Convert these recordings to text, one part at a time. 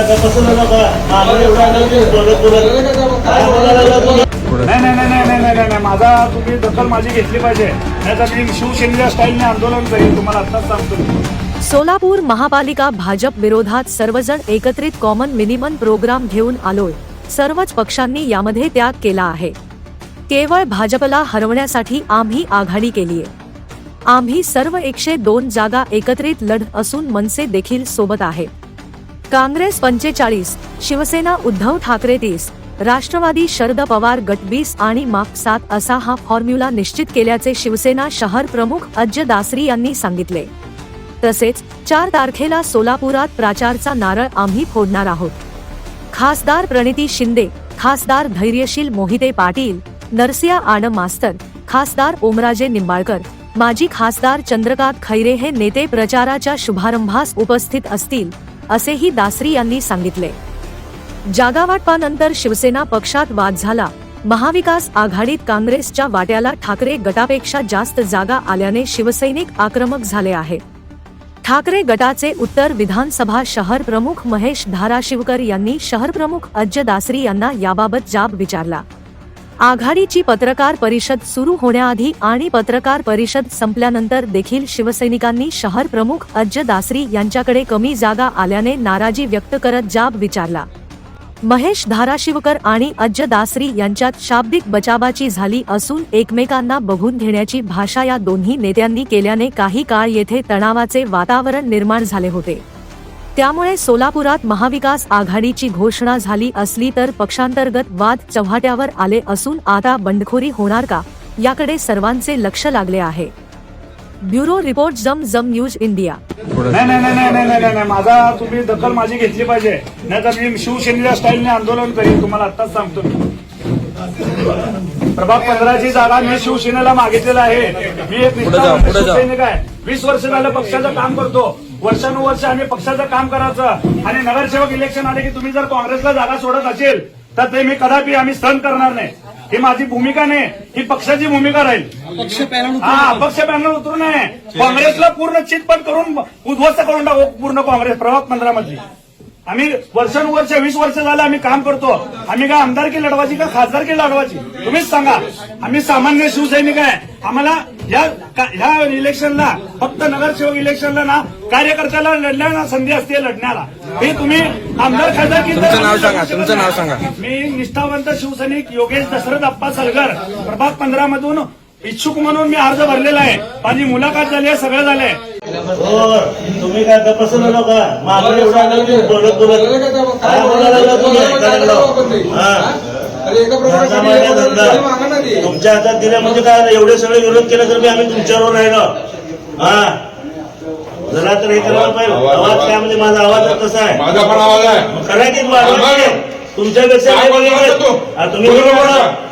नाही, माझा तुम्ही दखल माझी घेतली पाहिजे, नाहीतर मी शिवसेनेच्या स्टाईलने आंदोलन करेन, तुम्हाला आत्ताच सांगतो. सोलापूर महापालिका भाजप विरोधात सर्वजण एकत्रित कॉमन मिनिमम प्रोग्राम घेऊन आलोय. सर्वच पक्षांनी यामध्ये त्याग केला आहे. केवळ भाजपला हरवण्यासाठी आम्ही आघाडी केलीये. आम्ही सर्व 102 जागा एकत्रित लढत असून मनसे देखील सोबत आहे. काँग्रेस 45, शिवसेना उद्धव ठाकरे 30, राष्ट्रवादी शरद पवार गट 20 आणि माक 7 असा हा फॉर्म्युला निश्चित केल्याचे शिवसेना शहर प्रमुख अजय दासरी यांनी सांगितले. तसेच 4 तारखेला सोलापुरात प्रचाराचा नारळ आम्ही फोडणार आहोत. खासदार प्रणिती शिंदे, खासदार धैर्यशील मोहिते पाटील, नरसिया आडम मास्तर, खासदार ओमराजे निंबाळकर, माजी खासदार चंद्रकांत खैरे हे नेते प्रचाराच्या शुभारंभास उपस्थित असतील, असेही दासरी यांनी सांगितले. जागावाटपानंतर शिवसेना पक्षात वाद झाला. महाविकास आघाडीत काँग्रेसच्या वाट्याला ठाकरे गटापेक्षा जास्त जागा आल्याने शिवसैनिक आक्रमक झाले आहेत. ठाकरे गटाचे उत्तर विधानसभा शहर प्रमुख महेश धाराशिवकर यांनी शहर प्रमुख अजय दासरी यांना याबाबत जाब विचारला. आघाडीची पत्रकार परिषद सुरू होण्याआधी आणि पत्रकार परिषद संपल्यानंतर देखील शिवसैनिकांनी शहर प्रमुख अजय दासरी यांच्याकडे कमी जागा आल्याने नाराजी व्यक्त करत जाब विचारला. महेश धाराशिवकर आणि अजय दासरी यांच्यात शाब्दिक बचावाची झाली असून एकमेकांना बघून घेण्याची भाषा या दोन्ही नेत्यांनी केल्याने काही काळ येथे तणावाचे वातावरण निर्माण झाले होते. त्यामुळे सोलापुरात महाविकास आघाडीची घोषणा झाली असली तर पक्षांतर्गत वाद चव्हाट्यावर आले असून आता बंडखोरी होणार का, याकडे सर्वांचे लक्ष लागले आहे. ब्युरो रिपोर्ट जम न्यूज इंडिया. नाही, माझा तुम्ही दखल माझी घेतली पाहिजे, नाहीतर मी शिवसेनेच्या स्टाईलने आंदोलन करेन, तुम्हाला आत्ताच सांगतो. प्रभाग 15ची जागा मी शिवसेनेला मागितलेला आहे. मी एक शिवसैनिक आहे. 20 वर्ष झालं पक्षाचं काम करतो. वर्षानुवर्ष आम्ही पक्षाचं काम करायचं आणि नगरसेवक इलेक्शन आले की तुम्ही जर काँग्रेसला जागा सोडत असेल तर ते मी कदापि आम्ही सहन करणार नाही. ही माझी भूमिका नाही, ही पक्षाची भूमिका राहील. अपक्ष पॅनल उतरू नये. काँग्रेसला पूर्ण चितपट करून उद्ध्वस्त करून टाकू पूर्ण काँग्रेस. प्रभाग 15 मध्ये आम्ही वर्षानुवर्ष 20 वर्ष झालं आम्ही काम करतो. आम्ही काय आमदारकी लढवायची का खासदारकी लढवायची तुम्हीच सांगा. आम्ही सामान्य शिवसैनिक आहे. आम्हाला ह्या इलेक्शनला फक्त नगरसेवक इलेक्शनला ना कार्यकर्त्याला लढण्याला संधी असते लढण्याला. हे तुम्ही आमदार खासदार तुमचं नाव सांगा. मी निष्ठावंत शिवसैनिक योगेश दशरथ अप्पा सलगर प्रभाग 15 मधून इच्छुक म्हणून मी अर्ज भरलेला आहे. माझी मुलाखत झाली आहे, सगळं झालंय. तुम्ही काय तपासून आलो का? मागणी बोलत काय बोलायला तुमच्या हातात दिल्या म्हणजे काय एवढे सगळे विरोध केले तर आम्ही तुमच्यावर राहिलो. जरा तर हे करायला पाहिजे. आवाज काय म्हणजे माझा आवाज कसा आहे? माझा पण आवाज आहे. खरा की तुमच्यापेक्षा तुम्ही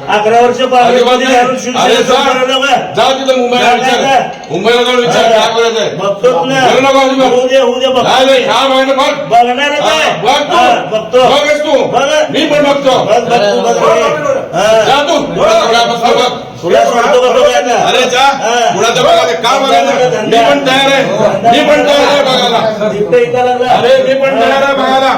11 वर्ष मुंबईला जाऊन विचार काय करायचंय बघतो बघतो मी पण बघतो. तुला सोडतो बघतो. अरे जा कुणाचं बघा का बघायला. मी पण तयार आहे. मी पण तयार आहे बघायला. अरे मी पण तयार आहे बघायला.